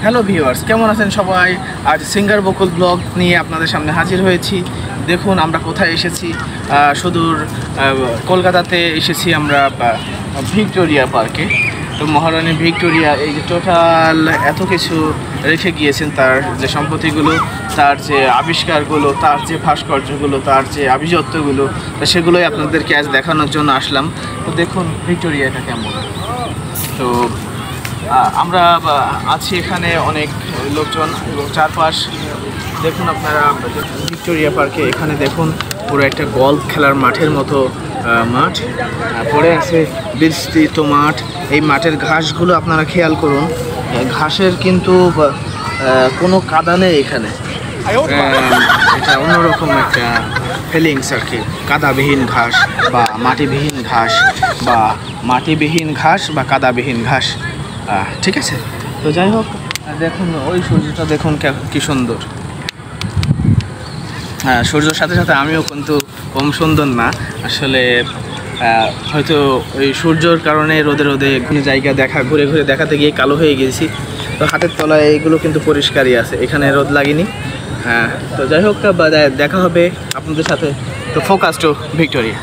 Hello viewers, কেমন আছেন সবাই? আজ সিঙ্গার বকুল ব্লগ নিয়ে আপনাদের সামনে হাজির হয়েছি। দেখুন আমরা কোথায় এসেছি। সুদূর কলকাতাতে এসেছি আমরা ভিক্টোরিয়া পার্কে। তো মহারানী ভিক্টোরিয়া এই যে টোটাল এত কিছু রেখে গিয়েছেন, তার যে সম্পত্তিগুলো, তার যে আবিষ্কারগুলো, তার যে ভাস্কর্যগুলো, তার যে আভিজাত্যগুলো, সেগুলোই আপনাদেরকে আজ দেখানোর জন্য আসলাম। তো দেখুন ভিক্টোরিয়াটা কেমন। তো আমরা আছি এখানে অনেক লোকজন এবং চারপাশ দেখুন আপনারা ভিক্টোরিয়া পার্কে। এখানে দেখুন পুরো একটা গল্ফ খেলার মাঠের মতো মাঠ পড়ে আছে, বিস্তৃত মাঠ। এই মাঠের ঘাসগুলো আপনারা খেয়াল করুন, ঘাসের কিন্তু কোনো কাদা নেই এখানে। এটা অন্যরকম একটা ফিলিংস আর কি, কাদাবিহীন ঘাস বা মাটিবিহীন ঘাস বা কাদাবিহীন ঘাস। ঠিক আছে, তো যাই হোক, দেখুন ওই সূর্যটা দেখুন কি সুন্দর। সূর্যের সাথে সাথে আমিও কিন্তু কম সুন্দর না আসলে। হয়তো ওই সূর্যর কারণে রোদে কোনো জায়গা ঘুরে দেখাতে গিয়ে কালো হয়ে গেছি। তো হাতের তলায় এইগুলো কিন্তু পরিষ্কারই আছে, এখানে রোদ লাগেনি। তো যাই হোক, দেখা হবে আপনাদের সাথে। তো ফোকাস টু ভিক্টোরিয়া।